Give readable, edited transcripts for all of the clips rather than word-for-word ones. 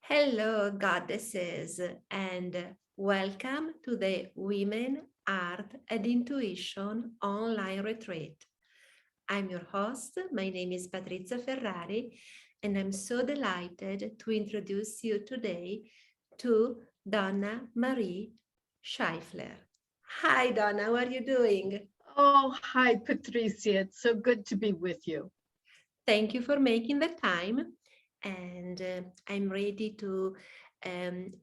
Hello, goddesses, and welcome to the Women, Art, and Intuition online retreat. I'm your host. My name is Patrizia Ferrari, and I'm so delighted to introduce you today to Donna Marie Scheifler. Hi, Donna, how are you doing? Oh, hi, Patricia. It's so good to be with you. Thank you for making the time. And I'm ready to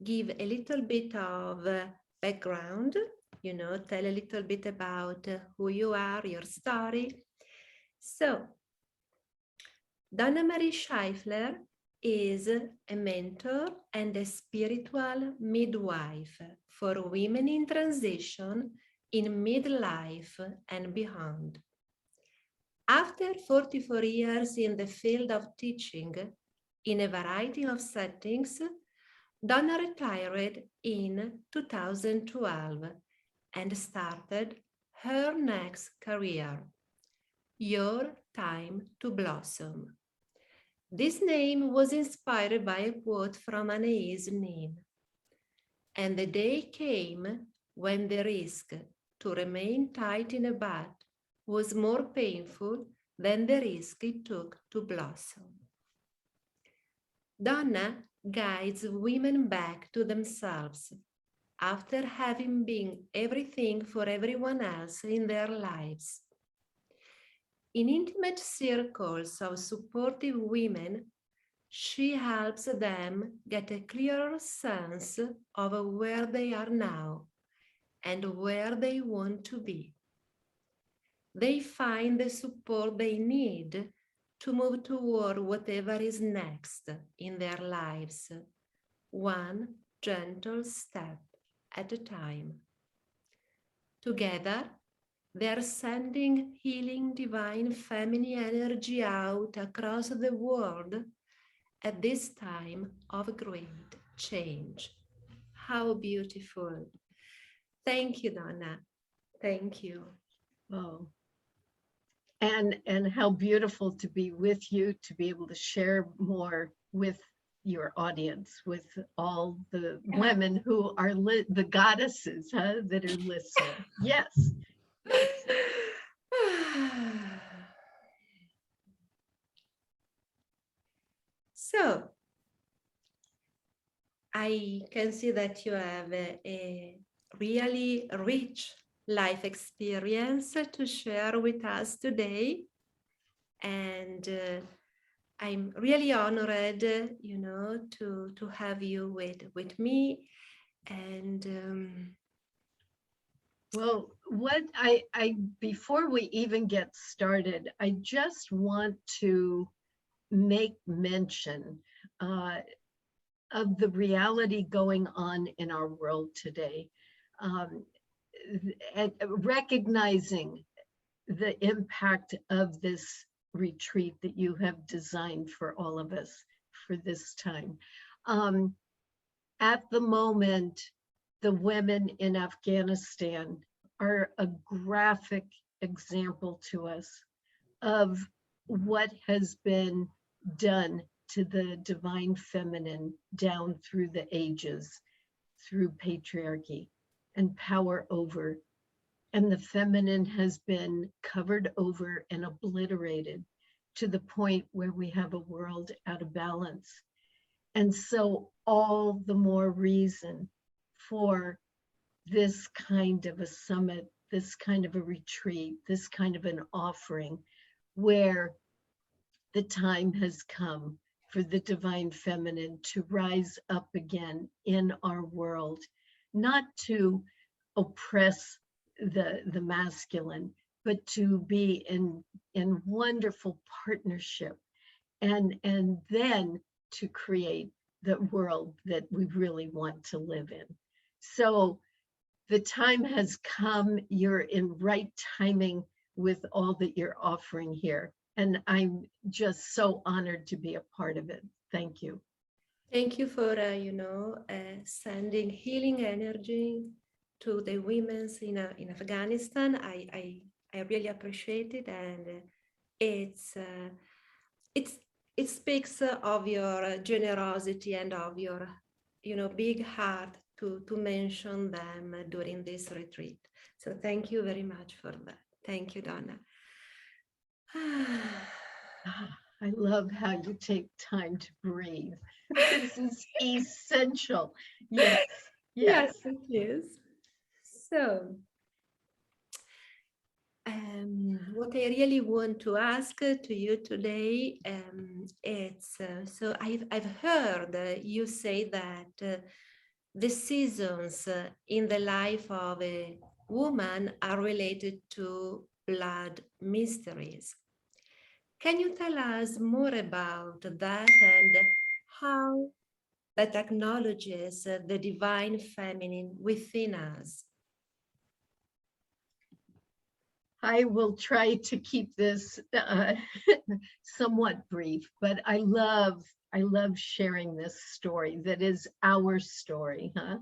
give a little bit of background, tell a little bit about who you are, your story. So, Donna Marie Scheifler is a mentor and a spiritual midwife for women in transition in midlife and beyond. After 44 years in the field of teaching in a variety of settings, Donna retired in 2012 and started her next career, Your Time to Blossom. This name was inspired by a quote from Anais Nin. And the day came when the risk to remain tight in a bud was more painful than the risk it took to blossom. Donna guides women back to themselves after having been everything for everyone else in their lives. In intimate circles of supportive women, she helps them get a clearer sense of where they are now and where they want to be. They find the support they need to move toward whatever is next in their lives, one gentle step at a time. Together, they are sending healing divine feminine energy out across the world at this time of great change. How beautiful. Thank you, Donna. Thank you. Oh, and how beautiful to be with you, to be able to share more with your audience, with all the women who are the goddesses, that are listening. Yes, yes. So, I can see that you have a really rich life experience to share with us today. And I'm really honored, to have you with me. And Well, what I before we even get started, I just want to make mention uh, of the reality going on in our world today, um, and recognizing the impact of this retreat that you have designed for all of us for this time. Um, at the moment, the women in Afghanistan are a graphic example to us of what has been done to the divine feminine down through the ages, through patriarchy and power over. And the feminine has been covered over and obliterated to the point where we have a world out of balance. And so, all the more reason for this kind of a summit, this kind of a retreat, this kind of an offering, where the time has come for the divine feminine to rise up again in our world, not to oppress the masculine, but to be in wonderful partnership, and then to create the world that we really want to live in. So the time has come. You're in right timing with all that you're offering here. And I'm just so honored to be a part of it. Thank you. thank you for, sending healing energy to the women in Afghanistan. I really appreciate it, and it's it speaks of your generosity and of your, big heart to mention them during this retreat. So thank you very much for that. Thank you, Donna. I love how you take time to breathe. This is essential. Yes, yes. Yes, it is. So, what I really want to ask to you today, it's so I've heard you say that the seasons in the life of a woman are related to blood mysteries. Can you tell us more about that and how that acknowledges the divine feminine within us? I will try to keep this somewhat brief, but I love sharing this story that is our story, huh?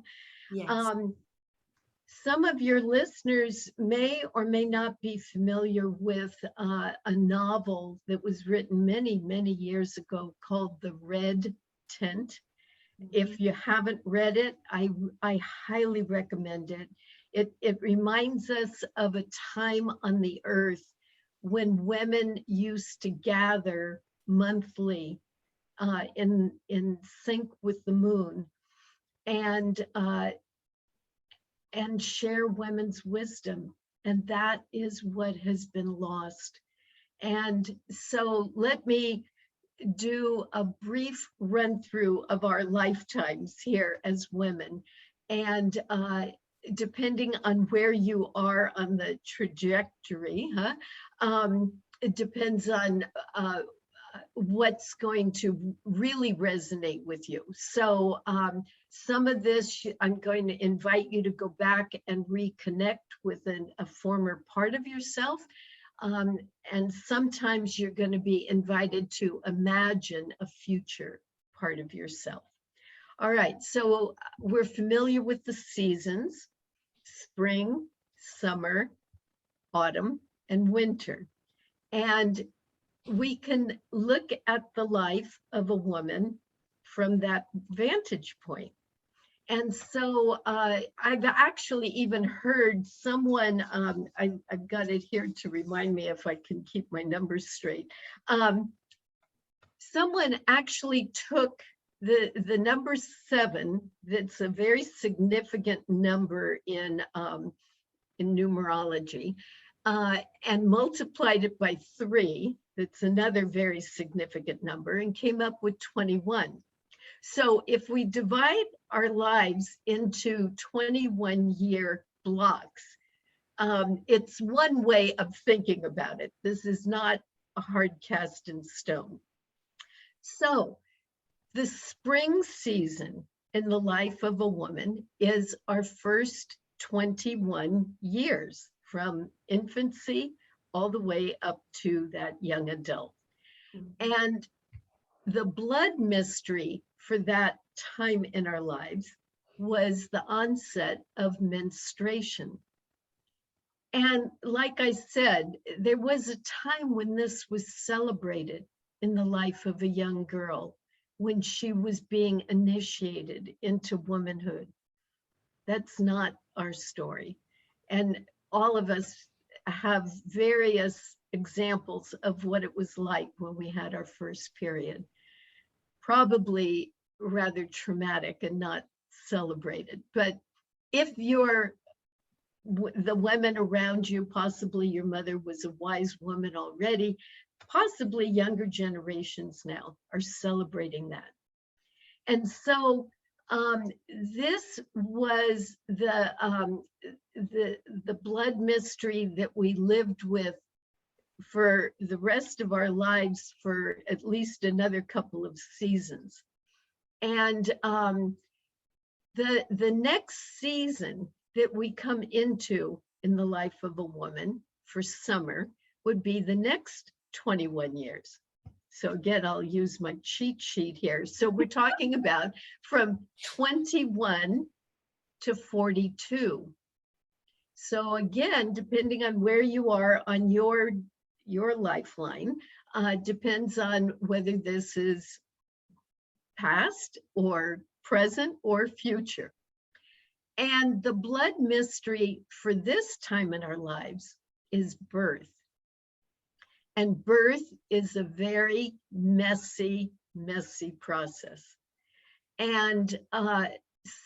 Yes. Some of your listeners may or may not be familiar with a novel that was written many, many years ago called The Red Tent. If you haven't read it, I highly recommend it. It reminds us of a time on the earth when women used to gather monthly in sync with the moon and share women's wisdom. And that is what has been lost. And so let me do a brief run through of our lifetimes here as women. And depending on where you are on the trajectory, it depends on what's going to really resonate with you. So some of this, I'm going to invite you to go back and reconnect with a former part of yourself. And sometimes you're going to be invited to imagine a future part of yourself. All right, so we're familiar with the seasons: spring, summer, autumn, and winter. And we can look at the life of a woman from that vantage point. And so I've actually even heard someone, I've got it here to remind me if I can keep my numbers straight. Someone actually took the number 7, that's a very significant number in numerology, and multiplied it by 3, that's another very significant number, and came up with 21. So if we divide our lives into 21-year blocks, it's one way of thinking about it. This is not a hard cast in stone. So the spring season in the life of a woman is our first 21 years, from infancy all the way up to that young adult. And the blood mystery for that time in our lives was the onset of menstruation. And like I said, there was a time when this was celebrated in the life of a young girl, when she was being initiated into womanhood. That's not our story. And all of us have various examples of what it was like when we had our first period. Probably rather traumatic and not celebrated. But if you're the women around you, possibly your mother was a wise woman already, possibly younger generations now are celebrating that. And so this was the blood mystery that we lived with for the rest of our lives for at least another couple of seasons. And the next season that we come into in the life of a woman for summer would be the next 21 years. So again, I'll use my cheat sheet here. So we're talking about from 21 to 42. So again, depending on where you are on your lifeline, Depends on whether this is past or present or future. And the blood mystery for this time in our lives is birth. And birth is a very messy, messy process. And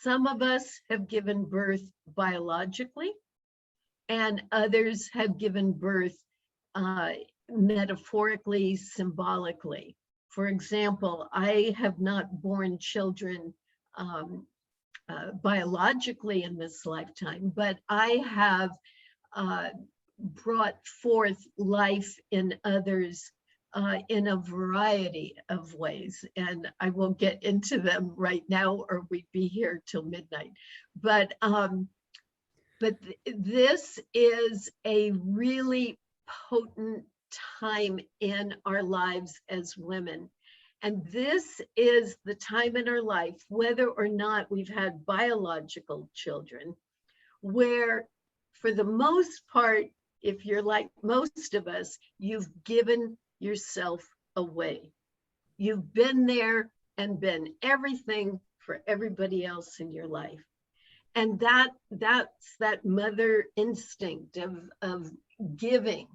some of us have given birth biologically, and others have given birth metaphorically, symbolically. For example, I have not borne children biologically in this lifetime, but I have brought forth life in others in a variety of ways. And I won't get into them right now or we'd be here till midnight. But this is a really potent time in our lives as women. And this is the time in our life, whether or not we've had biological children, where for the most part, if you're like most of us, you've given yourself away. You've been there and been everything for everybody else in your life. And that's that mother instinct of giving.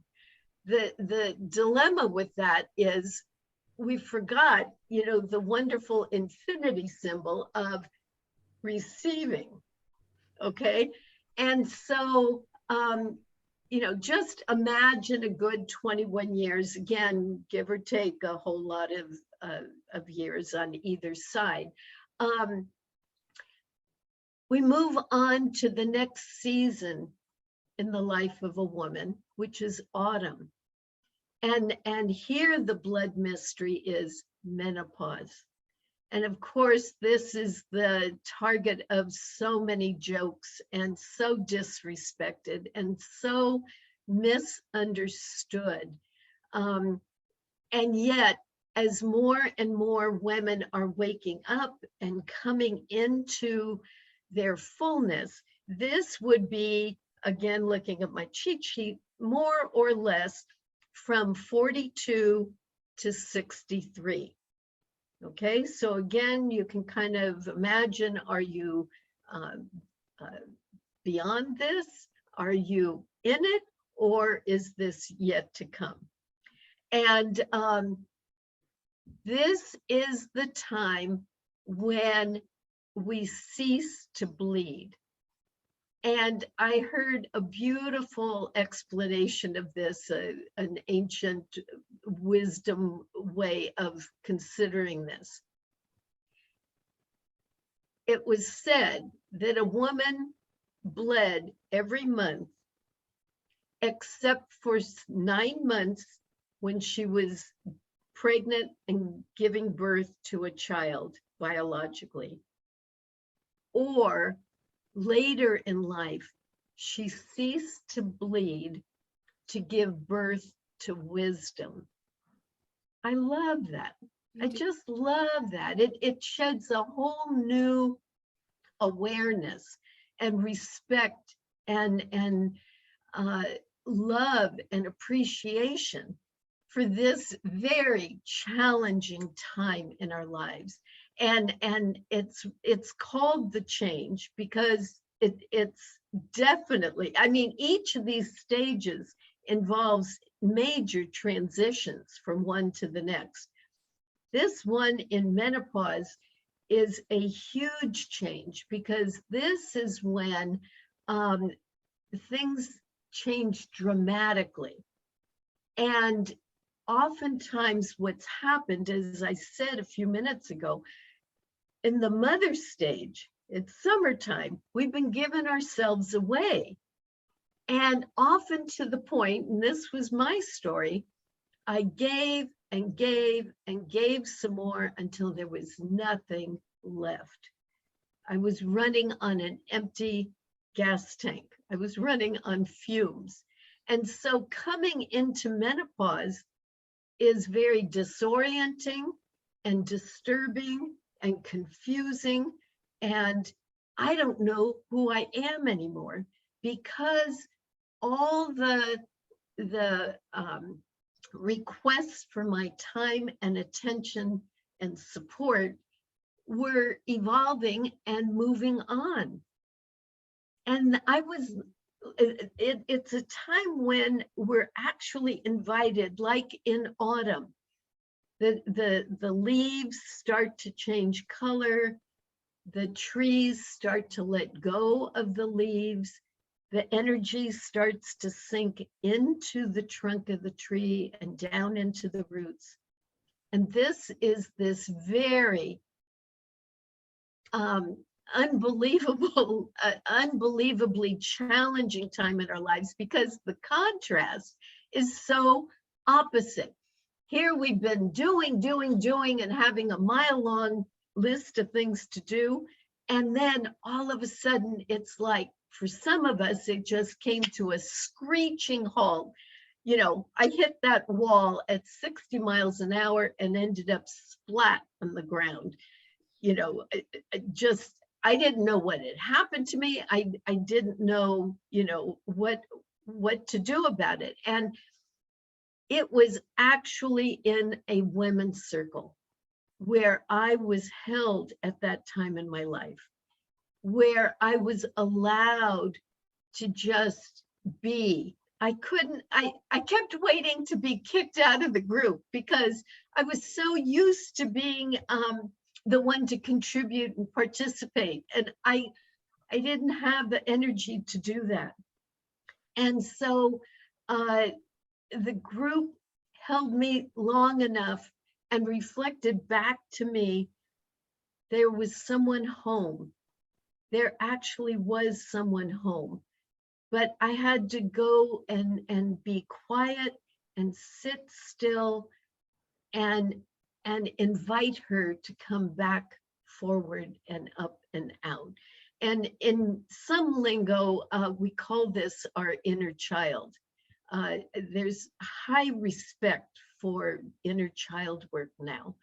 The dilemma with that is we forgot, the wonderful infinity symbol of receiving, okay? And so, just imagine a good 21 years, again, give or take a whole lot of years on either side. We move on to the next season in the life of a woman, which is autumn. And here the blood mystery is menopause. And of course, this is the target of so many jokes and so disrespected and so misunderstood. And yet, as more and more women are waking up and coming into their fullness, this would be, again, looking at my cheat sheet, more or less from 42 to 63. Okay, so again, you can kind of imagine, are you beyond this? Are you in it? Or is this yet to come? And this is the time when we cease to bleed. And I heard a beautiful explanation of this, an ancient wisdom way of considering this. It was said that a woman bled every month except for 9 months when she was pregnant and giving birth to a child biologically, or later in life, she ceased to bleed to give birth to wisdom. I love that. I just love that. It sheds a whole new awareness and respect and love and appreciation for this very challenging time in our lives. And it's called the change because it's definitely, I mean, each of these stages involves major transitions from one to the next. This one in menopause is a huge change because this is when things change dramatically. And oftentimes what's happened, as I said a few minutes ago, in the mother stage, it's summertime, we've been giving ourselves away. And often to the point, and this was my story, I gave and gave and gave some more until there was nothing left. I was running on an empty gas tank. I was running on fumes. And so coming into menopause is very disorienting and disturbing and confusing. And I don't know who I am anymore because all the requests for my time and attention and support were evolving and moving on. And it's a time when we're actually invited, like in autumn, the leaves start to change color, the trees start to let go of the leaves, the energy starts to sink into the trunk of the tree and down into the roots. And this is this very unbelievably challenging time in our lives, because the contrast is so opposite. Here we've been doing, and having a mile-long list of things to do. And then all of a sudden, it's like, for some of us, it just came to a screeching halt. You know, I hit that wall at 60 miles an hour and ended up splat on the ground. You know, I didn't know what had happened to me. I didn't know, you know, what to do about it. And it was actually in a women's circle where I was held at that time in my life, where I was allowed to just be. I kept waiting to be kicked out of the group because I was so used to being the one to contribute and participate. And I didn't have the energy to do that. And so the group held me long enough and reflected back to me, there was someone home. There actually was someone home. But I had to go and be quiet and sit still and invite her to come back forward and up and out. And in some lingo, we call this our inner child. There's high respect for inner child work now.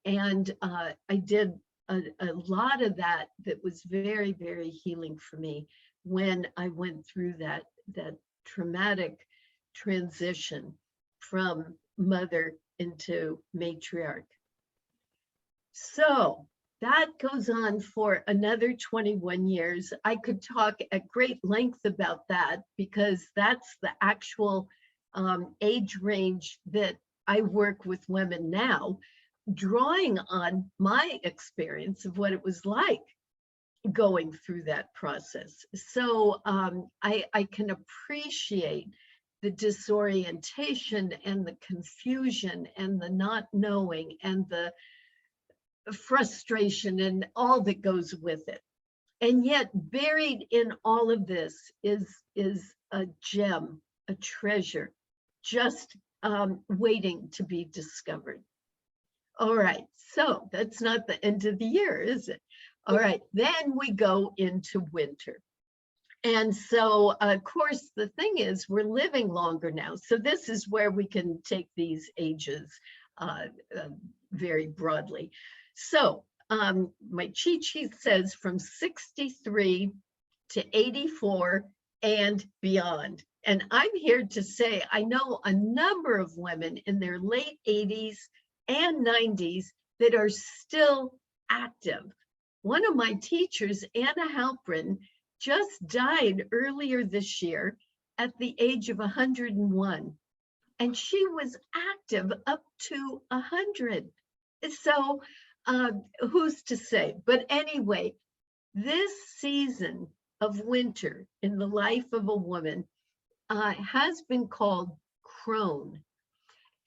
And I did a lot of that was very, very healing for me when I went through that traumatic transition from mother into matriarch. So that goes on for another 21 years. I could talk at great length about that because that's the actual age range that I work with women now, drawing on my experience of what it was like going through that process. So I can appreciate the disorientation and the confusion and the not knowing and the frustration and all that goes with it. And yet buried in all of this is a gem, a treasure, just waiting to be discovered. All right, so that's not the end of the year, is it? All right, then we go into winter. And so, of course, the thing is, we're living longer now. So this is where we can take these ages very broadly. So my cheat sheet says from 63 to 84 and beyond. And I'm here to say, I know a number of women in their late 80s and 90s that are still active. One of my teachers, Anna Halprin, just died earlier this year at the age of 101. And she was active up to 100. So who's to say? But anyway, this season of winter in the life of a woman has been called crone.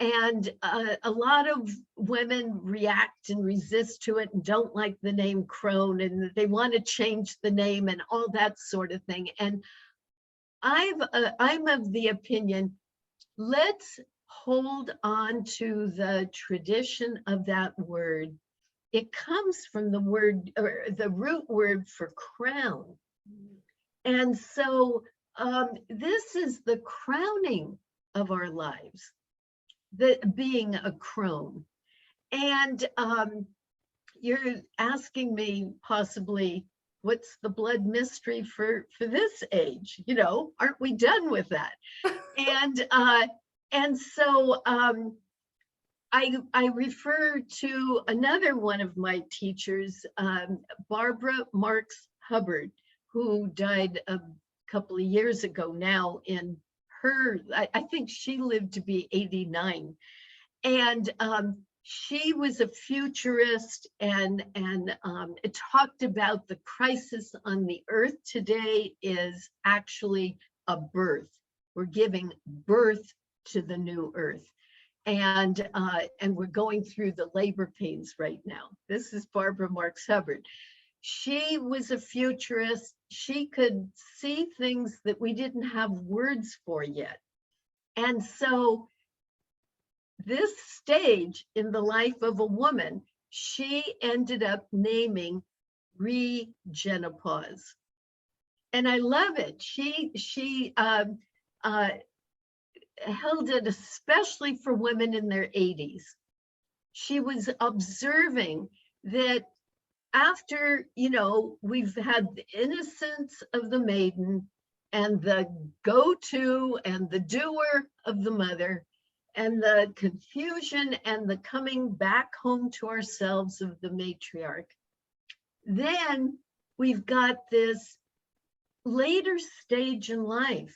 And a lot of women react and resist to it and don't like the name crone, and they want to change the name and all that sort of thing. And I'm of the opinion, let's hold on to the tradition of that word. It comes from the word, or the root word for crown. And so this is the crowning of our lives, being a crone. And you're asking me possibly, what's the blood mystery for this age? You know, aren't we done with that? And And so I refer to another one of my teachers, Barbara Marx Hubbard, who died a couple of years ago now. In her, I think she lived to be 89. And she was a futurist, and it talked about the crisis on the earth today is actually a birth. We're giving birth to the new earth. And we're going through the labor pains right now. This is Barbara Marx Hubbard. She was a futurist. She could see things that we didn't have words for yet. And so this stage in the life of a woman, she ended up naming Regenopause. And I love it. She held it especially for women in their 80s. She was observing that after, we've had the innocence of the maiden and the go-to and the doer of the mother, and the confusion and the coming back home to ourselves of the matriarch. Then we've got this later stage in life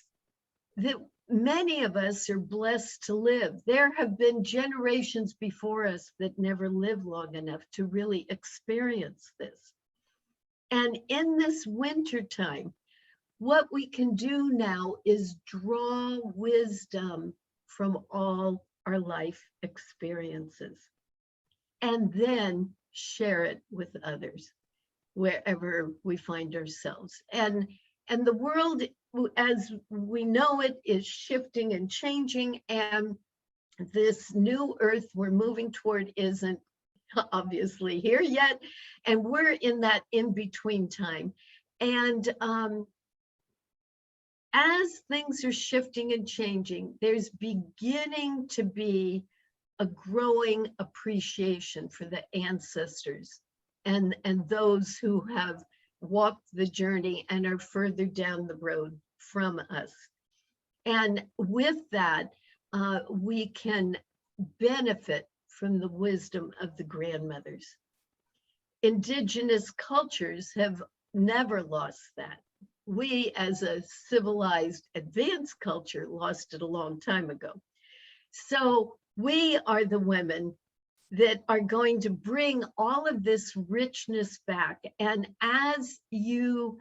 that many of us are blessed to live. There have been generations before us that never lived long enough to really experience this. And in this wintertime, what we can do now is draw wisdom from all our life experiences and then share it with others wherever we find ourselves. And the world, as we know it, is shifting and changing, and this new earth we're moving toward isn't obviously here yet, and we're in that in-between time. And as things are shifting and changing, there's beginning to be a growing appreciation for the ancestors and those who have walked the journey and are further down the road from us. And with that, we can benefit from the wisdom of the grandmothers. Indigenous cultures have never lost that. We, as a civilized, advanced culture, lost it a long time ago. So we are the women that are going to bring all of this richness back. And as you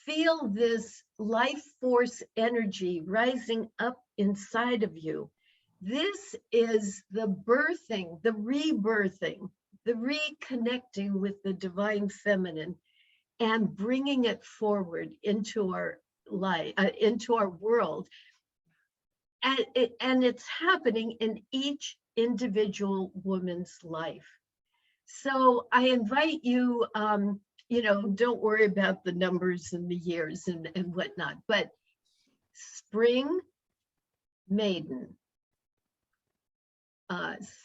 feel this life force energy rising up inside of you, this is the birthing, the rebirthing, the reconnecting with the divine feminine and bringing it forward into our life, into our world. And it's happening in each individual woman's life. So I invite you, don't worry about the numbers and the years and whatnot, but spring, maiden,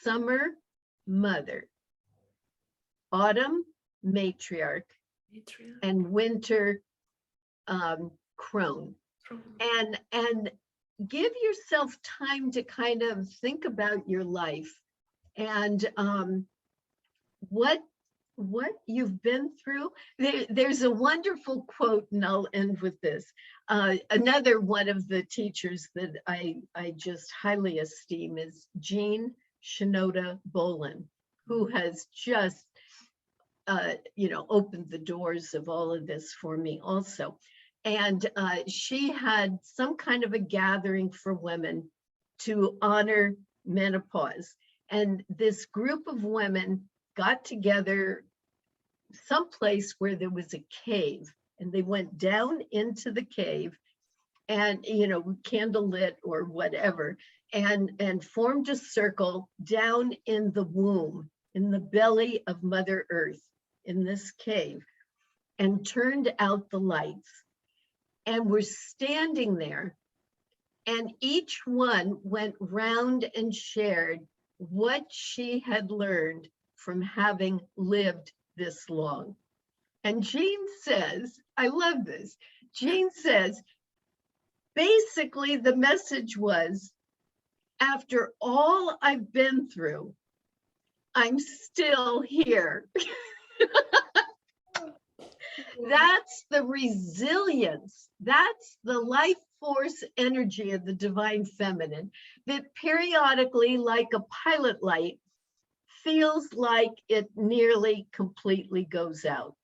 summer, mother, autumn, matriarch, and winter, crone. And give yourself time to kind of think about your life and what you've been through. There's a wonderful quote, and I'll end with this. Another one of the teachers that I just highly esteem is Jean Shinoda Bolen, who has just opened the doors of all of this for me also. And she had some kind of a gathering for women to honor menopause. And this group of women got together someplace where there was a cave, and they went down into the cave and, candlelit or whatever, and formed a circle down in the womb, in the belly of Mother Earth, in this cave, and turned out the lights. And we're standing there, and each one went round and shared what she had learned from having lived this long. And Jean says, I love this. Jean says, basically the message was, after all I've been through, I'm still here. That's the resilience. That's the life force energy of the divine feminine that periodically, like a pilot light, feels like it nearly completely goes out.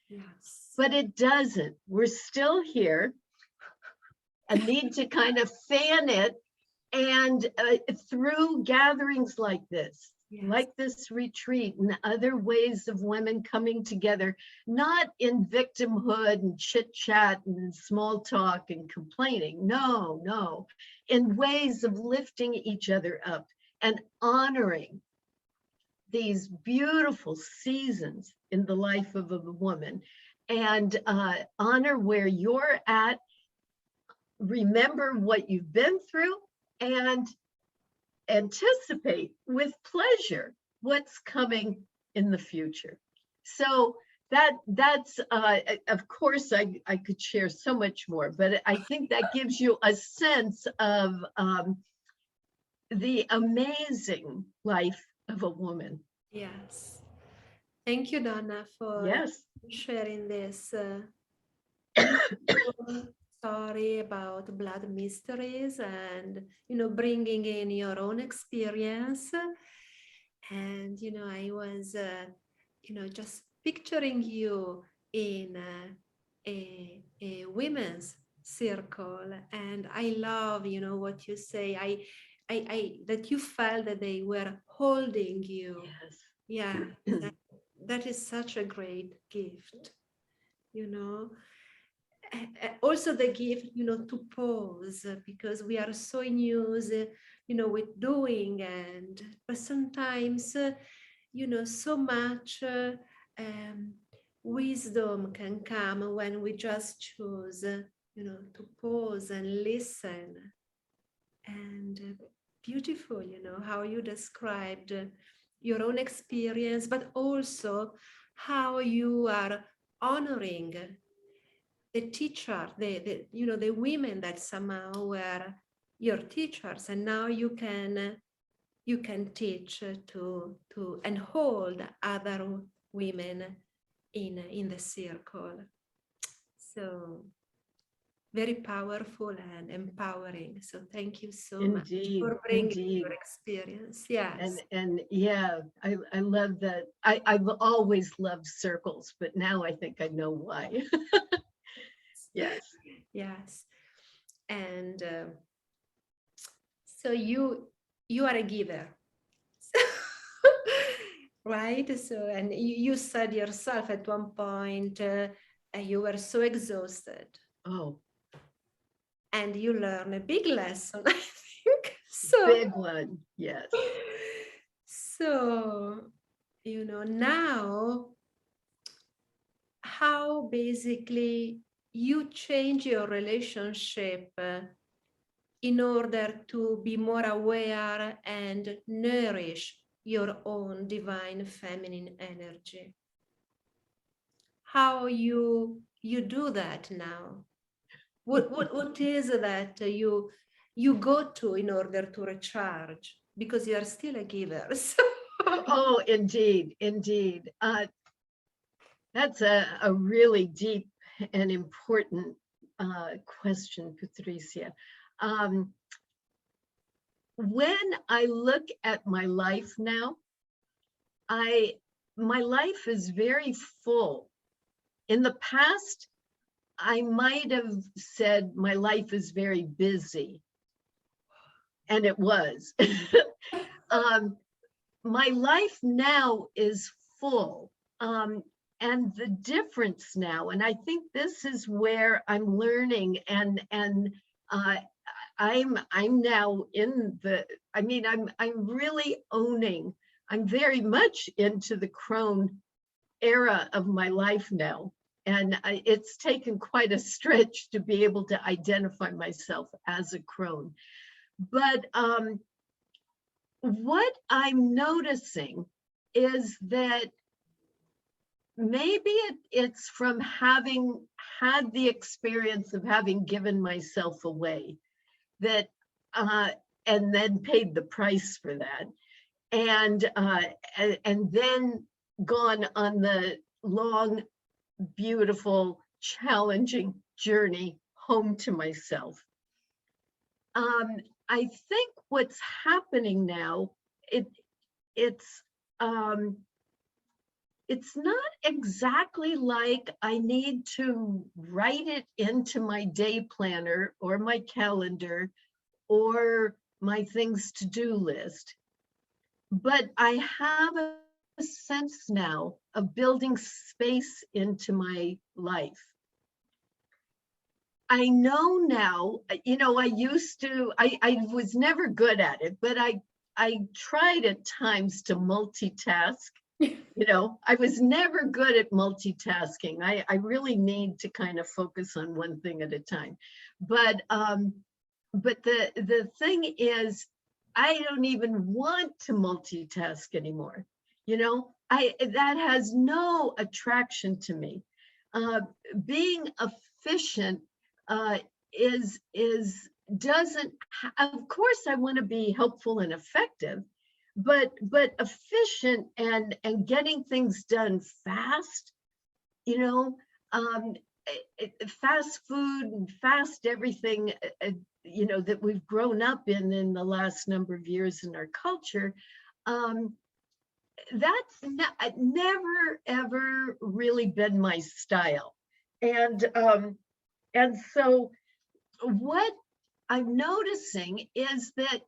Yes. But it doesn't. We're still here. I need to kind of fan it, and through gatherings like this, Yes. like this retreat and other ways of women coming together, not in victimhood and chit chat and small talk and complaining. No, no, in ways of lifting each other up and honoring these beautiful seasons in the life of a woman, and honor where you're at, remember what you've been through, and anticipate with pleasure what's coming in the future. So that's of course I could share so much more, but I think that gives you a sense of the amazing life of a woman. Yes. Thank you, Donna, for Yes. sharing this beautiful story about blood mysteries, and bringing in your own experience. And I was just picturing you in a women's circle, and I love what you say. I that you felt that they were holding you. Yes. Yeah, that is such a great gift, you know. Also the gift, to pause, because we are so used, with doing, and but sometimes, so much wisdom can come when we just choose, to pause and listen. And beautiful, how you described your own experience, but also how you are honoring the teacher, the women that somehow were your teachers, and now you can teach to and hold other women in the circle. So very powerful and empowering. So thank you so much Indeed, for bringing indeed. your experience. Yes. And yeah, I love that. I've always loved circles, but now I think I know why. Yes. Yes. And so you are a giver. Right? So, and you said yourself at one point, you were so exhausted. Oh, And you learn a big lesson, I think. So, big one. Yes. so now how basically you change your relationship in order to be more aware and nourish your own divine feminine energy. How you do that now? What is it that you go to in order to recharge? Because you are still a giver. So. Oh, indeed, indeed. That's a really deep and important question, Patricia. When I look at my life now, my life is very full. In the past, I might have said my life is very busy, and it was. My life now is full. And the difference now, and I think this is where I'm learning, and I'm now in the, I mean, I'm really owning, I'm very much into the crone era of my life now. And it's taken quite a stretch to be able to identify myself as a crone. But what I'm noticing is that maybe it's from having had the experience of having given myself away, that and then paid the price for that. And then gone on the long, beautiful, challenging journey home to myself. I think what's happening now, it's not exactly like I need to write it into my day planner or my calendar or my things to do list. But I have a sense now of building space into my life. I know now, I was never good at it, but I tried at times to multitask. I was never good at multitasking. I really need to kind of focus on one thing at a time. But the thing is, I don't even want to multitask anymore. That has no attraction to me. Being efficient doesn't. Of course, I want to be helpful and effective, but efficient and getting things done fast. Fast food and fast everything. That we've grown up in the last number of years in our culture. That's never ever really been my style, and so what I'm noticing is that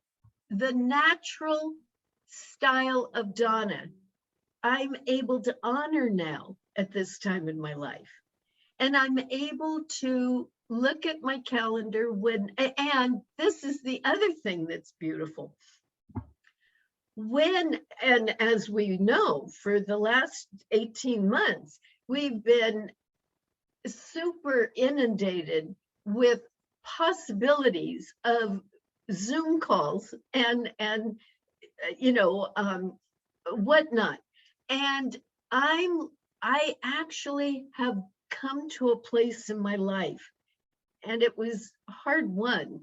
the natural style of Donna, I'm able to honor now at this time in my life. And I'm able to look at my calendar and this is the other thing that's beautiful. And as we know, for the last 18 months, we've been super inundated with possibilities of Zoom calls and whatnot. And I actually have come to a place in my life, and it was hard won,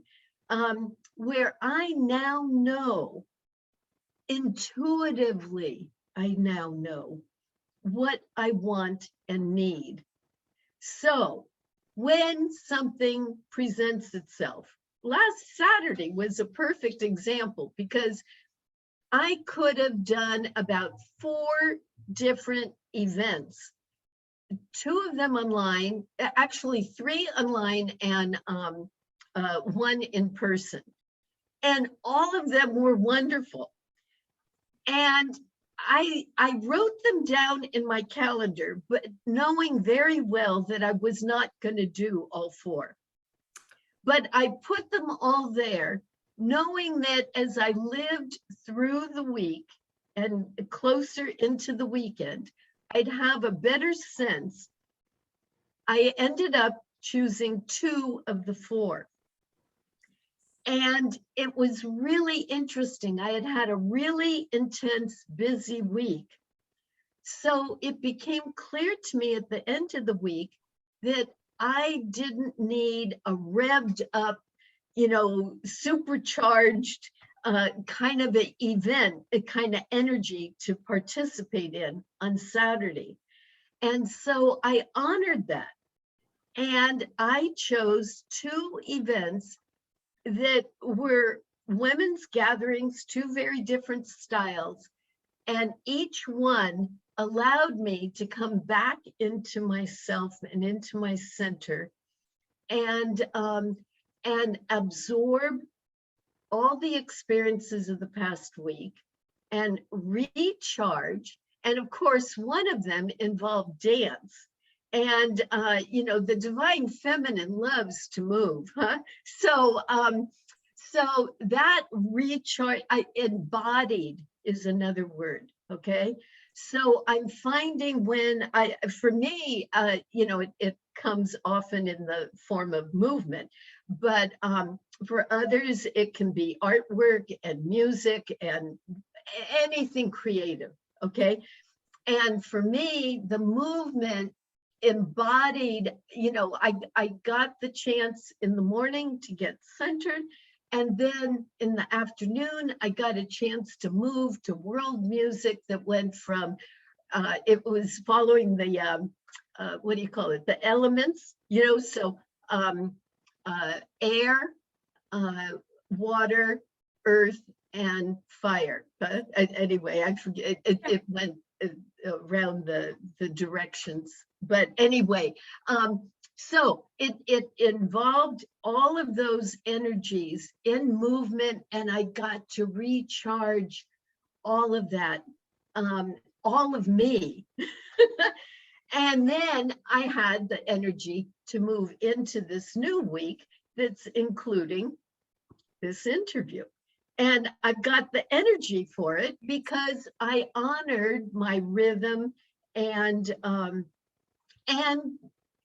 where I now know, intuitively, I now know what I want and need. So when something presents itself, last Saturday was a perfect example, because I could have done about 4 different events, 2 of them online, actually 3 online and 1 in person. And all of them were wonderful. And I wrote them down in my calendar, but knowing very well that I was not going to do all 4. But I put them all there, knowing that as I lived through the week and closer into the weekend, I'd have a better sense. I ended up choosing 2 of the 4. And it was really interesting. I had had a really intense, busy week. So it became clear to me at the end of the week that I didn't need a revved up, supercharged kind of an event, a kind of energy to participate in on Saturday. And so I honored that. And I chose 2 events that were women's gatherings, 2 very different styles. And each one allowed me to come back into myself and into my center and absorb all the experiences of the past week and recharge. And of course, one of them involved dance. And, the divine feminine loves to move, huh? So that recharge, embodied is another word, okay? So I'm finding for me, it comes often in the form of movement, but for others, it can be artwork and music and anything creative, okay? And for me, the movement embodied, I got the chance in the morning to get centered, And then in the afternoon, I got a chance to move to world music that went from, it was following the, what do you call it? The elements, you know, so air, water, earth, and fire. But anyway, I forget, it went around the directions. But anyway, so it involved all of those energies in movement, and I got to recharge all of that, all of me. And then I had the energy to move into this new week that's including this interview. And I've got the energy for it because I honored my rhythm and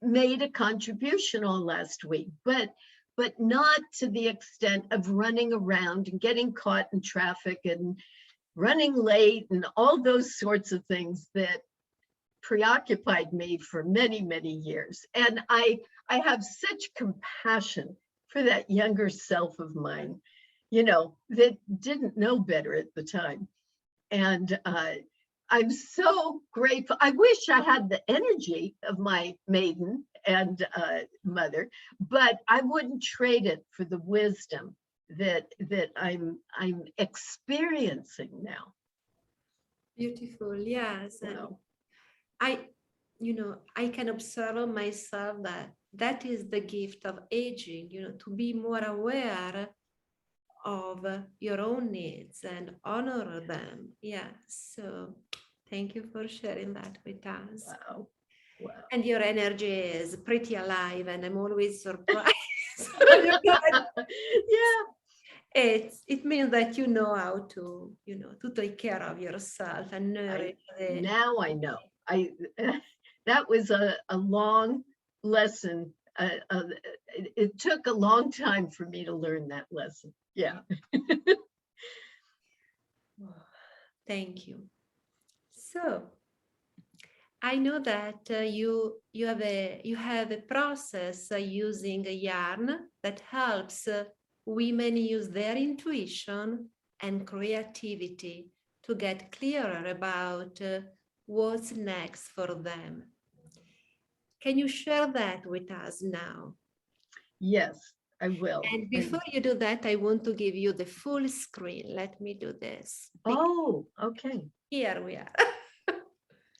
made a contribution all last week, but not to the extent of running around and getting caught in traffic and running late and all those sorts of things that preoccupied me for many, many years. And I have such compassion for that younger self of mine, you know, that didn't know better at the time. And I'm so grateful. I wish I had the energy of my maiden and mother, but I wouldn't trade it for the wisdom that I'm experiencing now. Beautiful, yes. Wow. I can observe myself that is the gift of aging, to be more aware of your own needs and honor them. Yeah. So thank you for sharing that with us. Wow. Wow. And your energy is pretty alive, and I'm always surprised. Yeah. It means that you know how to, to take care of yourself and nourish. Now I know. That was a long lesson. It took a long time for me to learn that lesson. Yeah. Thank you. So I know that you have a process using a yarn that helps women use their intuition and creativity to get clearer about what's next for them. Can you share that with us now? Yes, I will. And before you do that, I want to give you the full screen. Let me do this. Oh, okay. Here we are.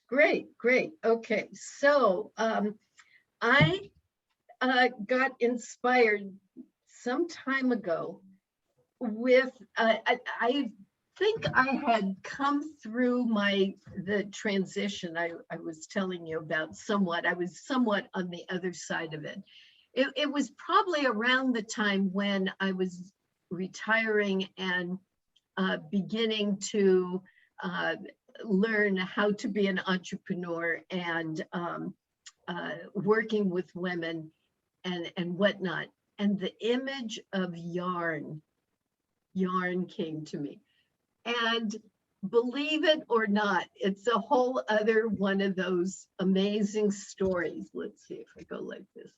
Great, great. Okay, so I got inspired some time ago with, I think I had come through the transition I was telling you about somewhat. I was somewhat on the other side of it. It was probably around the time when I was retiring and beginning to learn how to be an entrepreneur and working with women and whatnot. And the image of yarn came to me. And believe it or not, it's a whole other one of those amazing stories. Let's see if I go like this.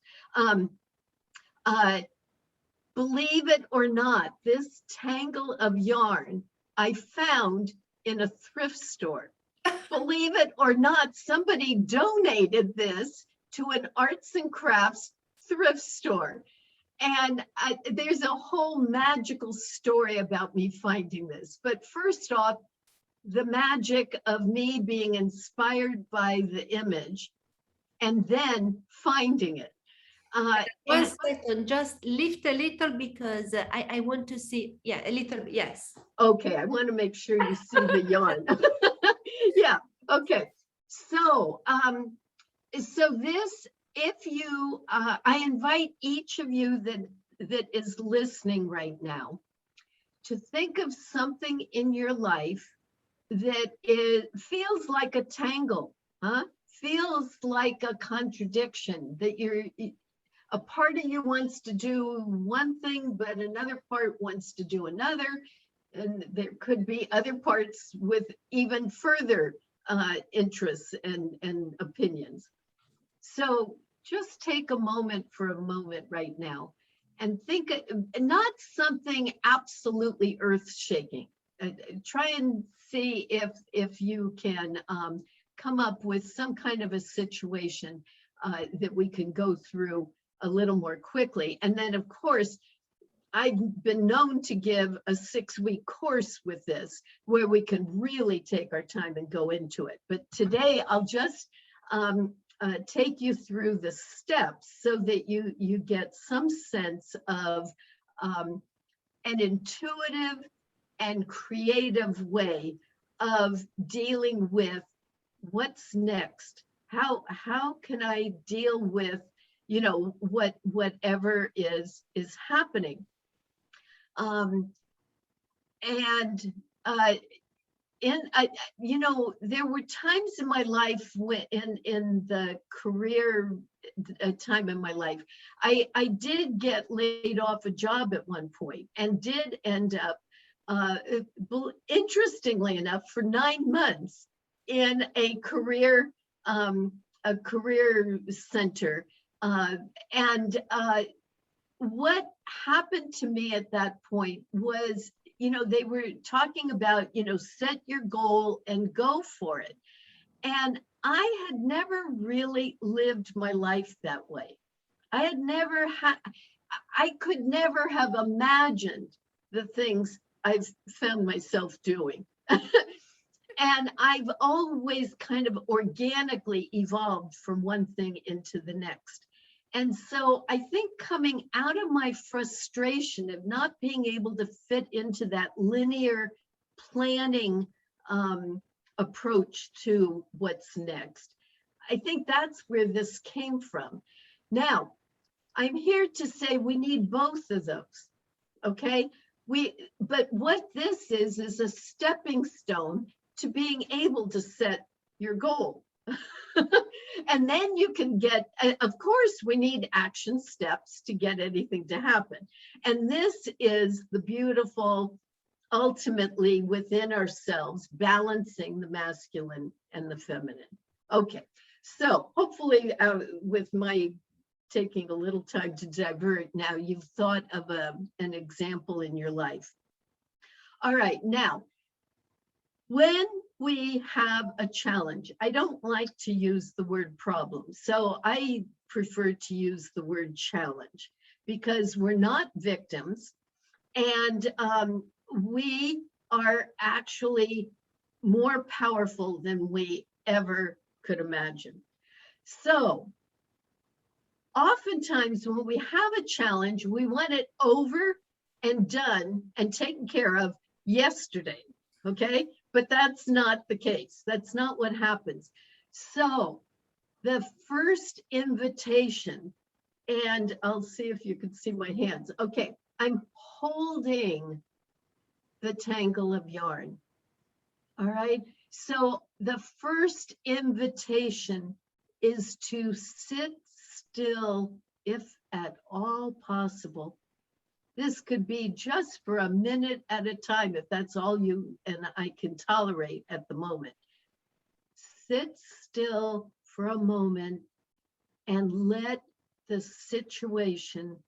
Believe it or not, this tangle of yarn I found in a thrift store. Believe it or not, somebody donated this to an arts and crafts thrift store. And there's a whole magical story about me finding this. But first off, the magic of me being inspired by the image and then finding it. One second, just lift a little because I want to see, yeah, a little, yes. Okay, I want to make sure you see the yarn. Yeah, okay. So, this, if you, I invite each of you that is listening right now to think of something in your life that feels like a tangle, feels like a contradiction, that a part of you wants to do one thing, but another part wants to do another. And there could be other parts with even further interests and opinions. So just take a moment right now think not something absolutely earth-shaking. Try and see if you can come up with some kind of a situation that we can go through a little more quickly. And then, of course, I've been known to give a 6-week course with this where we can really take our time and go into it. But today I'll just take you through the steps so that you get some sense of an intuitive and creative way of dealing with what's next. How can I deal with, you know, whatever is happening? You know, there were times in my life when in the career time in my life, I did get laid off a job at one point and did end up, interestingly enough, for 9 months in a career center. What happened to me at that point was, you know, they were talking about, you know, set your goal and go for it. And I had never really lived my life that way. I could never have imagined the things I've found myself doing. And I've always kind of organically evolved from one thing into the next. And so I think coming out of my frustration of not being able to fit into that linear planning approach to what's next, I think that's where this came from. Now, I'm here to say we need both of those, okay? But what this is a stepping stone to being able to set your goal. And then you can get, of course, we need action steps to get anything to happen. And this is the beautiful, ultimately within ourselves, balancing the masculine and the feminine. Okay, so hopefully with my taking a little time to divert, now you've thought of an example in your life. All right, now, when we have a challenge, I don't like to use the word problem, so I prefer to use the word challenge, because we're not victims, and we are actually more powerful than we ever could imagine. So oftentimes when we have a challenge, we want it over and done and taken care of yesterday, okay? But that's not the case. That's not what happens. So the first invitation, and I'll see if you can see my hands. Okay, I'm holding the tangle of yarn. All right, so the first invitation is to sit still, if at all possible. This could be just for a minute at a time, if that's all you and I can tolerate at the moment. Sit still for a moment and let the situation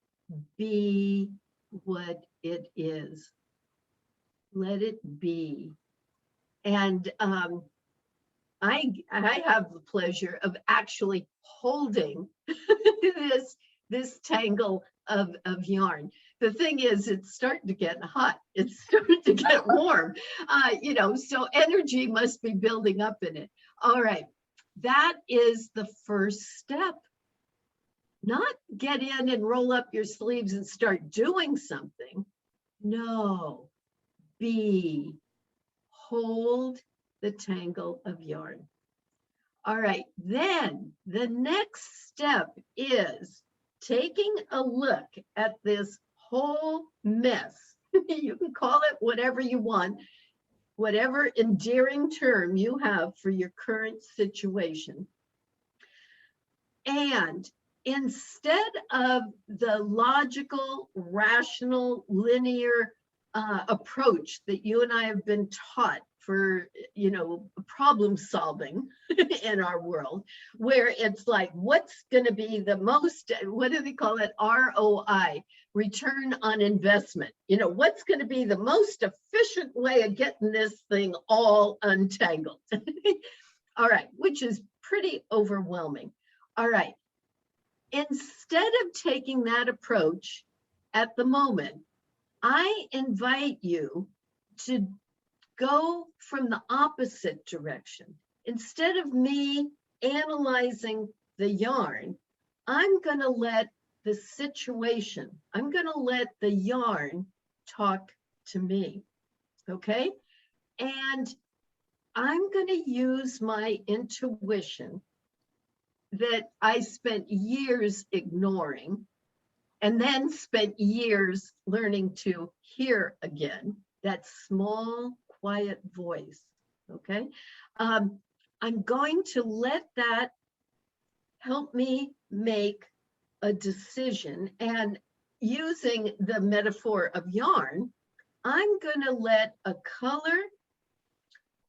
be what it is. Let it be. And I have the pleasure of actually holding this tangle of yarn. The thing is, it's starting to get hot. It's starting to get warm, you know, so energy must be building up in it. All right, that is the first step. Not get in and roll up your sleeves and start doing something. No, be, hold the tangle of yarn. All right, then the next step is taking a look at this whole mess. You can call it whatever you want, whatever endearing term you have for your current situation. And instead of the logical, rational, linear approach that you and I have been taught for, you know, problem solving in our world, where it's like, what's going to be the most, what do they call it? ROI, return on investment. You know, what's going to be the most efficient way of getting this thing all untangled? All right, which is pretty overwhelming. All right. Instead of taking that approach at the moment, I invite you to go from the opposite direction. Instead of me analyzing the yarn, I'm going to let the situation, I'm going to let the yarn talk to me. Okay? And I'm going to use my intuition that I spent years ignoring and then spent years learning to hear again, that small, quiet voice, okay? I'm going to let that help me make a decision. And using the metaphor of yarn, I'm gonna let a color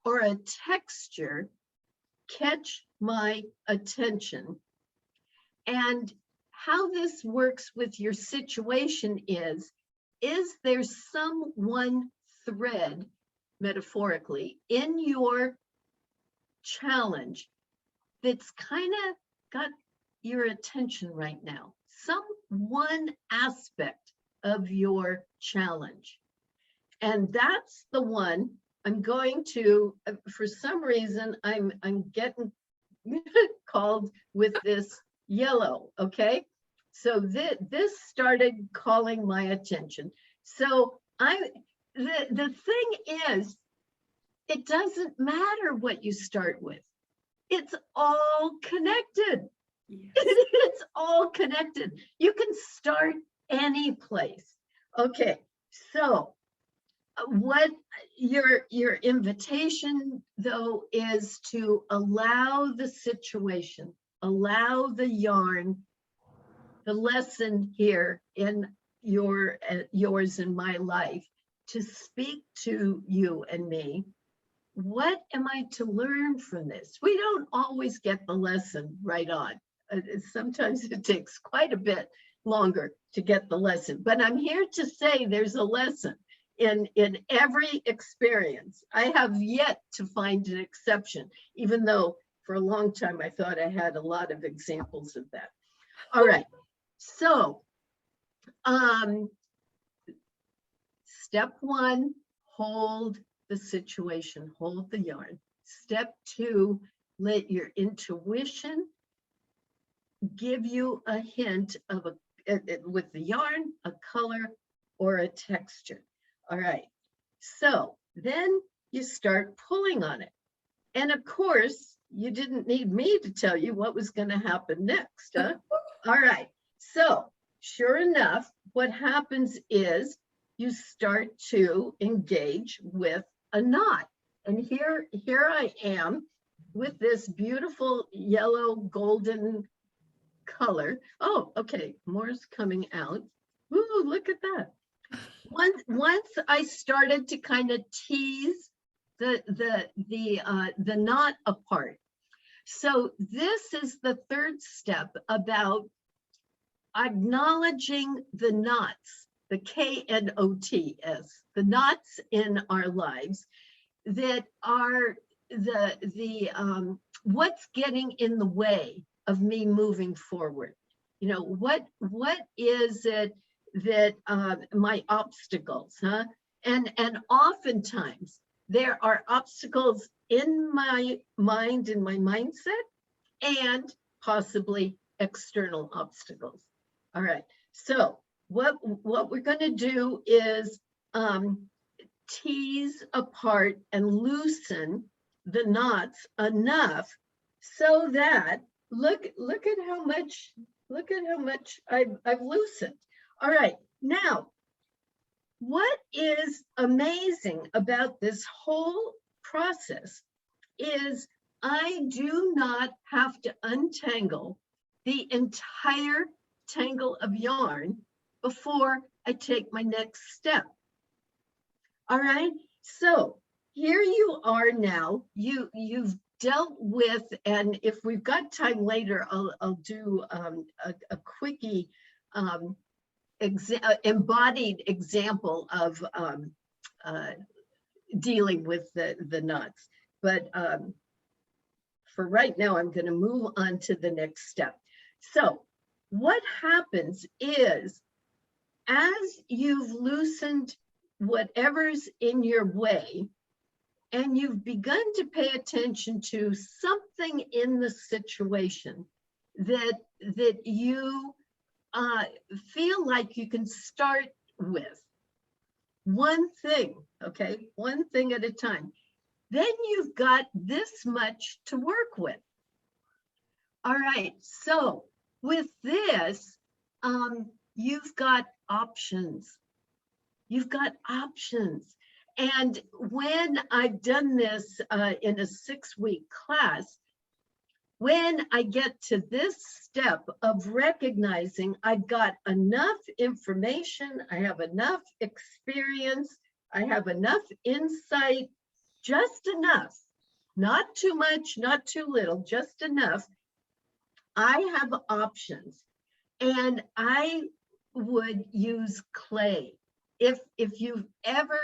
or a texture catch my attention. And how this works with your situation is there some one thread, metaphorically, in your challenge that's kind of got your attention right now? Some one aspect of your challenge. And that's the one I'm going to, for some reason, I'm getting called with this yellow, okay? So this started calling my attention. So the thing is, it doesn't matter what you start with. It's all connected. Yes. It's all connected. You can start any place. Okay, so what your invitation, though, is to allow the situation, allow the yarn, the lesson here in yours and my life, to speak to you and me. What am I to learn from this? We don't always get the lesson right on. Sometimes it takes quite a bit longer to get the lesson, but I'm here to say there's a lesson in every experience. I have yet to find an exception, even though for a long time I thought I had a lot of examples of that. All right, so step one, hold the situation, hold the yarn. Step two, let your intuition give you a hint of with the yarn, a color or a texture. All right, so then you start pulling on it. And of course, you didn't need me to tell you what was going to happen next, huh? All right, so sure enough, what happens is you start to engage with a knot. And here I am with this beautiful yellow golden color. Oh, okay, more's coming out. Ooh, look at that. Once I started to kind of tease the knot apart. So this is the third step about acknowledging the knots, the KNOTS, the knots in our lives that are what's getting in the way of me moving forward. You know, what is it that my obstacles, huh? And oftentimes there are obstacles in my mind, in my mindset, and possibly external obstacles. All right, so what we're going to do is tease apart and loosen the knots enough so that look at how much I've loosened. All right, now what is amazing about this whole process is I do not have to untangle the entire tangle of yarn before I take my next step. All right, so here you are now. You've dealt with, and if we've got time later, I'll do a quickie embodied example of dealing with the knots. But for right now, I'm going to move on to the next step. So what happens is, as you've loosened whatever's in your way, and you've begun to pay attention to something in the situation that you feel like you can start with one thing, okay, one thing at a time, then you've got this much to work with. All right, so with this, you've got options. You've got options. And when I've done this in a 6-week class, when I get to this step of recognizing I've got enough information, I have enough experience, I have enough insight, just enough, not too much, not too little, just enough, I have options. And I would use clay. If you've ever,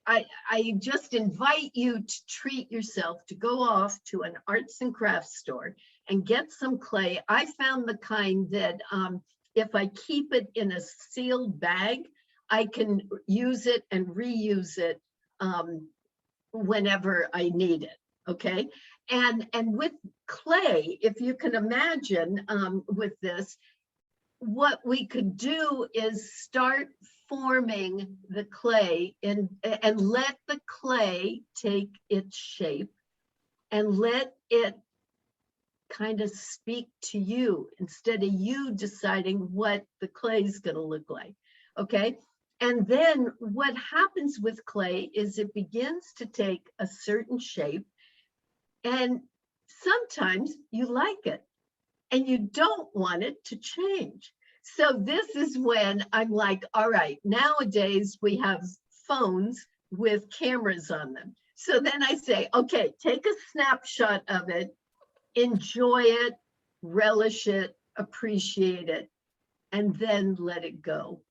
I just invite you to treat yourself to go off to an arts and crafts store and get some clay. I found the kind that if I keep it in a sealed bag, I can use it and reuse it whenever I need it, okay? And with clay, if you can imagine with this, what we could do is start forming the clay and let the clay take its shape and let it kind of speak to you instead of you deciding what the clay is going to look like, okay? And then what happens with clay is it begins to take a certain shape, and sometimes you like it and you don't want it to change. So this is when I'm like, all right, nowadays we have phones with cameras on them. So then I say, okay, take a snapshot of it, enjoy it, relish it, appreciate it, and then let it go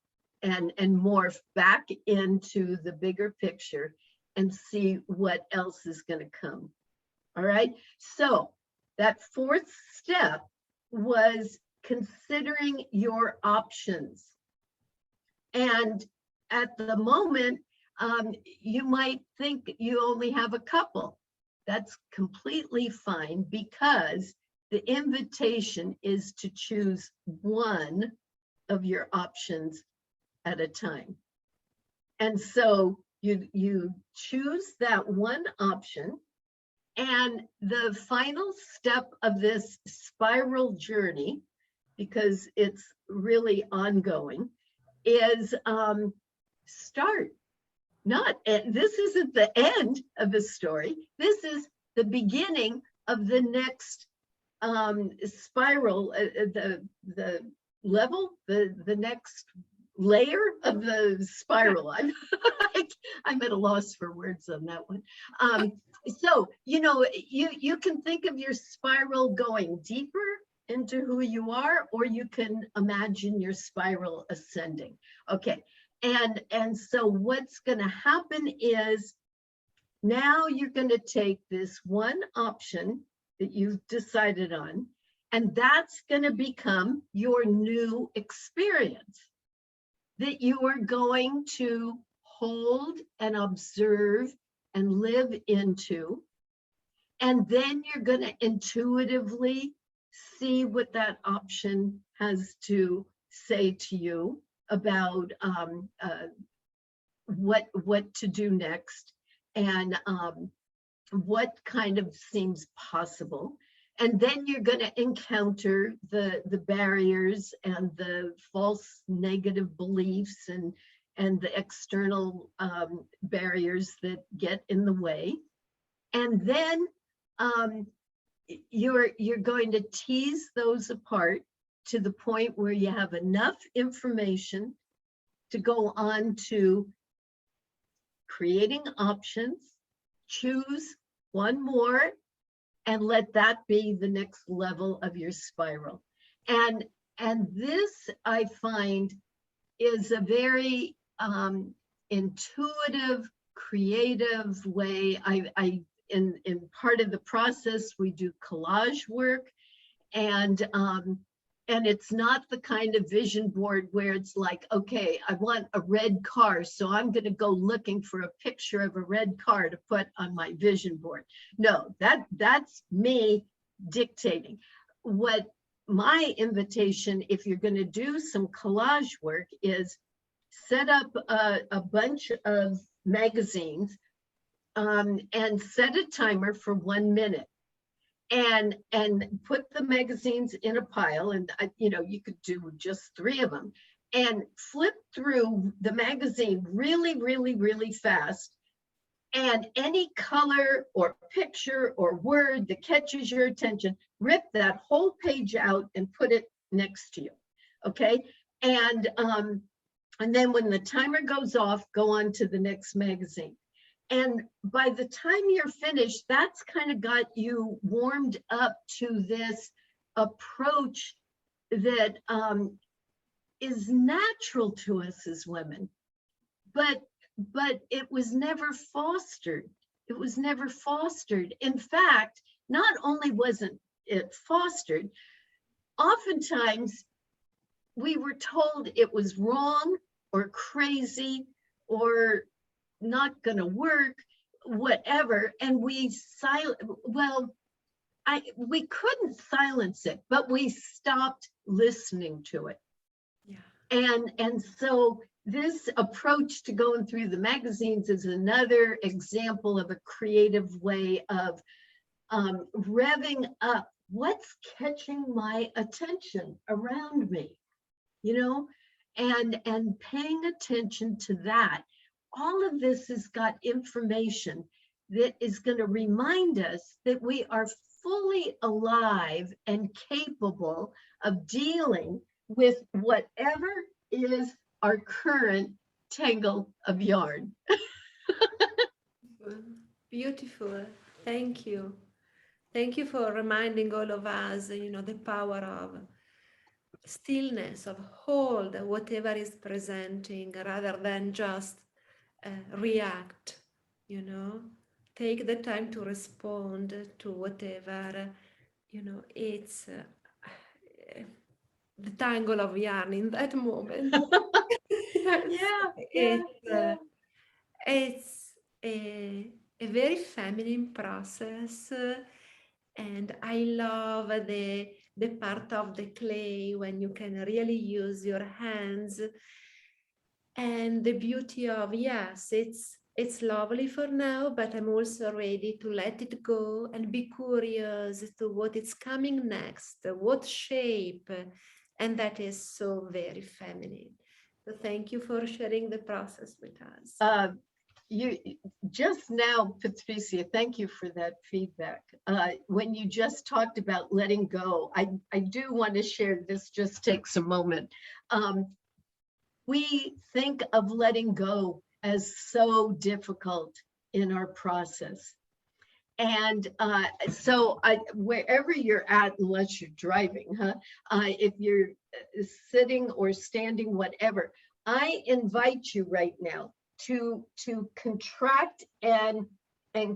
and morph back into the bigger picture and see what else is going to come. All right. So that fourth step was considering your options. And at the moment, you might think you only have a couple. That's completely fine, because the invitation is to choose one of your options at a time. And so you choose that one option. And the final step of this spiral journey, because it's really ongoing, is start. This isn't the end of the story. This is the beginning of the next spiral, the level, the next layer of the spiral. I'm at a loss for words on that one. So, you can think of your spiral going deeper into who you are, or you can imagine your spiral ascending. Okay, and so what's going to happen is, now you're going to take this one option that you've decided on, and that's going to become your new experience that you are going to hold and observe and live into. And then you're going to intuitively see what that option has to say to you about what to do next, and what kind of seems possible. And then you're going to encounter the barriers and the false negative beliefs and the external barriers that get in the way. And then you're going to tease those apart to the point where you have enough information to go on to creating options, choose one more, and let that be the next level of your spiral. And this, I find, is a very intuitive, creative way. In part of the process, we do collage work, and it's not the kind of vision board where it's like, okay, I want a red car, so I'm going to go looking for a picture of a red car to put on my vision board. No, that's me dictating. What my invitation, if you're going to do some collage work, is set up a bunch of magazines and set a timer for 1 minute. And put the magazines in a pile, and you could do just 3 of them, and flip through the magazine really, really, really fast. And any color or picture or word that catches your attention, rip that whole page out and put it next to you. Okay. And then when the timer goes off, go on to the next magazine. And by the time you're finished, that's kind of got you warmed up to this approach that is natural to us as women, but it was never fostered. It was never fostered. In fact, not only wasn't it fostered, oftentimes we were told it was wrong or crazy or not going to work, whatever, and we couldn't silence it, but we stopped listening to it. Yeah. And so this approach to going through the magazines is another example of a creative way of revving up what's catching my attention around me, and paying attention to that. All of this has got information that is going to remind us that we are fully alive and capable of dealing with whatever is our current tangle of yarn. Beautiful. Thank you. Thank you for reminding all of us, the power of stillness, of hold whatever is presenting rather than just react, take the time to respond to whatever, it's the tangle of yarn in that moment. It's a very feminine process, and I love the part of the clay when you can really use your hands. And the beauty of, yes, it's lovely for now, but I'm also ready to let it go and be curious to what is coming next, what shape, and that is so very feminine. So thank you for sharing the process with us. You just now, Patricia, thank you for that feedback. When you just talked about letting go, I do want to share, this just takes a moment. We think of letting go as so difficult in our process. And so wherever you're at, unless you're driving, if you're sitting or standing, whatever, I invite you right now to contract and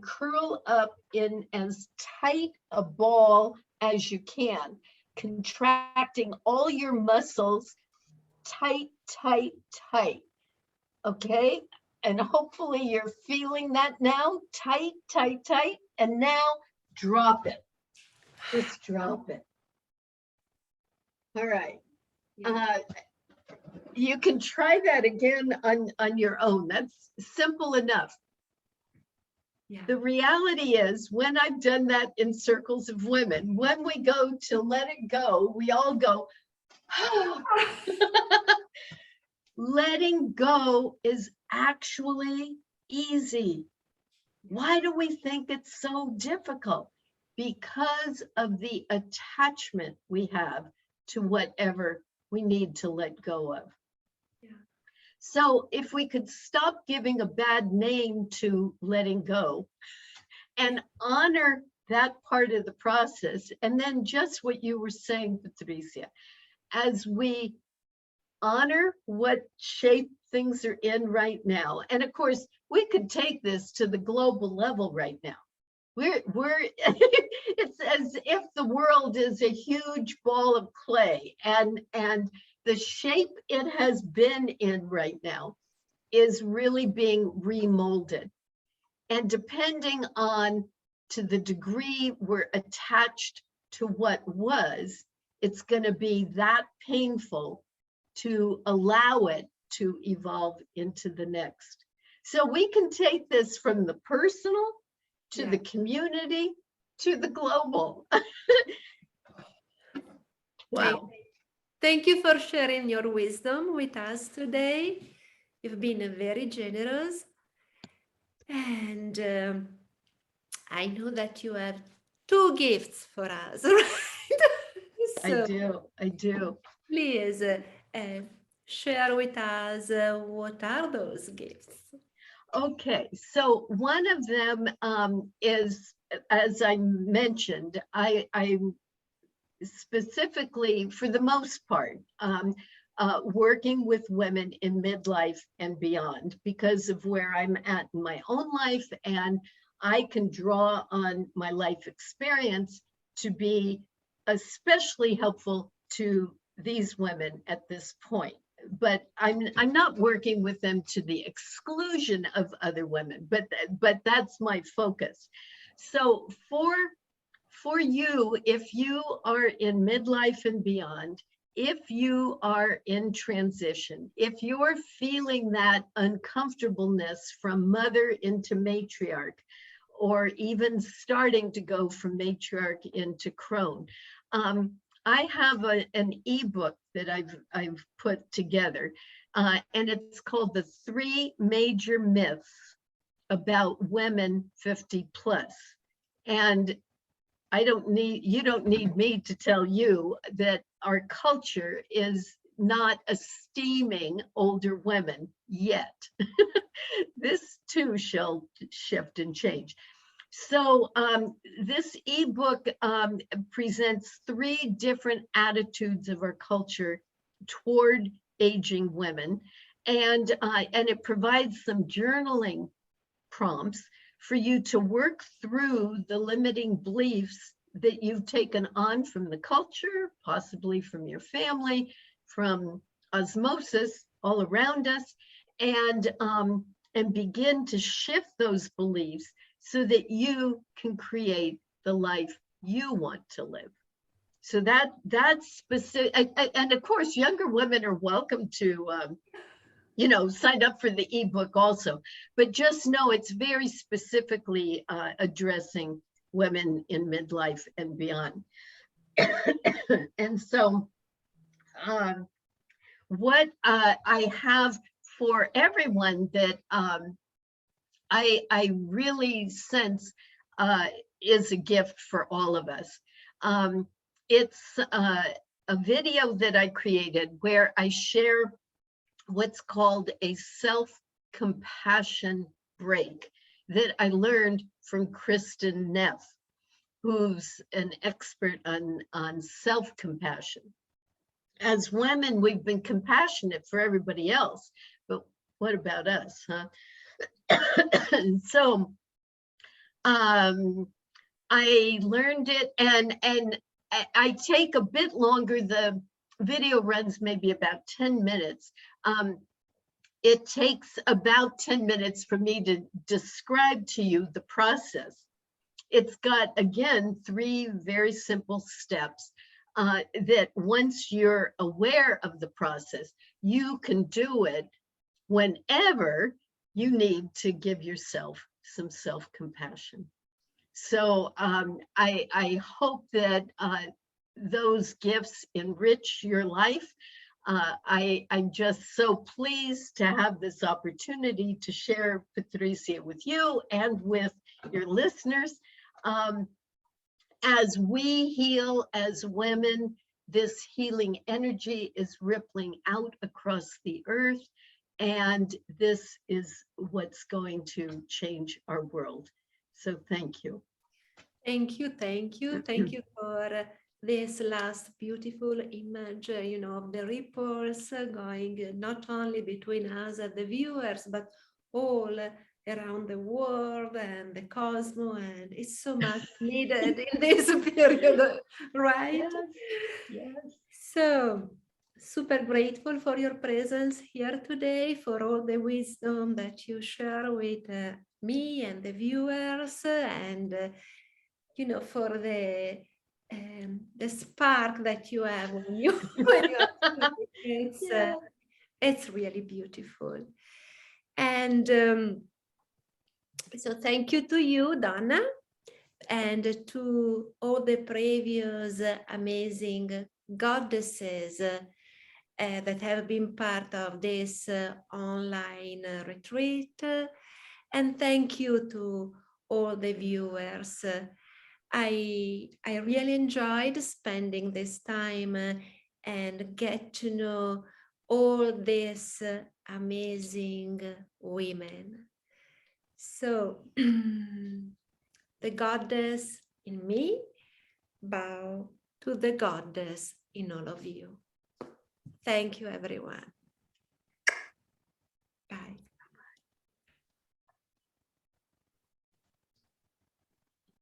curl up in as tight a ball as you can, contracting all your muscles tight, tight, tight. Okay? And hopefully you're feeling that now. Tight, tight, tight. And now drop it. Just drop it. All right. You can try that again on your own. That's simple enough. Yeah. The reality is, when I've done that in circles of women, when we go to let it go, we all go, oh. Letting go is actually easy. Why do we think it's so difficult? Because of the attachment we have to whatever we need to let go of. Yeah. So if we could stop giving a bad name to letting go and honor that part of the process, and then just what you were saying, Patricia, as we honor what shape things are in right now. And of course, we could take this to the global level right now. We're it's as if the world is a huge ball of clay, and the shape it has been in right now is really being remolded. And depending on to the degree we're attached to what was, it's going to be that painful to allow it to evolve into the next. So we can take this from the personal to the community to the global. Wow. Thank you for sharing your wisdom with us today. You've been very generous. And I know that you have 2 gifts for us, right? I do. Please share with us what are those gifts? Okay, so one of them is, as I mentioned, I'm specifically, for the most part, working with women in midlife and beyond because of where I'm at in my own life, and I can draw on my life experience to be especially helpful to these women at this point. But I'm not working with them to the exclusion of other women, but that's my focus. So for you, if you are in midlife and beyond, if you are in transition, if you're feeling that uncomfortableness from mother into matriarch, or even starting to go from matriarch into crone, I have an ebook that I've put together, and it's called The 3 Major Myths About Women 50 Plus. And you don't need me to tell you that our culture is not esteeming older women yet. This too shall shift and change. So this ebook presents 3 different attitudes of our culture toward aging women, and it provides some journaling prompts for you to work through the limiting beliefs that you've taken on from the culture, possibly from your family, from osmosis all around us, and begin to shift those beliefs so that you can create the life you want to live. So that's specific, and of course, younger women are welcome to sign up for the ebook also, but just know it's very specifically addressing women in midlife and beyond. And so what I have for everyone that I really sense is a gift for all of us. It's a video that I created where I share what's called a self-compassion break that I learned from Kristen Neff, who's an expert on self-compassion. As women, we've been compassionate for everybody else, but what about us, huh? So I learned it, and I take a bit longer. The video runs maybe about 10 minutes. It takes about 10 minutes for me to describe to you the process. It's got, again, 3 very simple steps that once you're aware of the process, you can do it whenever you need to give yourself some self-compassion. So I hope that those gifts enrich your life. I'm just so pleased to have this opportunity to share, Patricia, with you and with your listeners. As we heal as women, this healing energy is rippling out across the earth, And this is what's going to change our world. So thank you. Thank you, thank you, thank you for this last beautiful image, of the ripples going not only between us and the viewers, but all around the world and the cosmos, and it's so much needed in this period, right? Yes. So, super grateful for your presence here today, for all the wisdom that you share with me and the viewers, and for the spark that you have when you when you it's really beautiful. And so thank you to you, Donna, and to all the previous amazing goddesses that have been part of this online retreat. And thank you to all the viewers. I really enjoyed spending this time and get to know all these amazing women. So the goddess in me bow to the goddess in all of you. Thank you, everyone.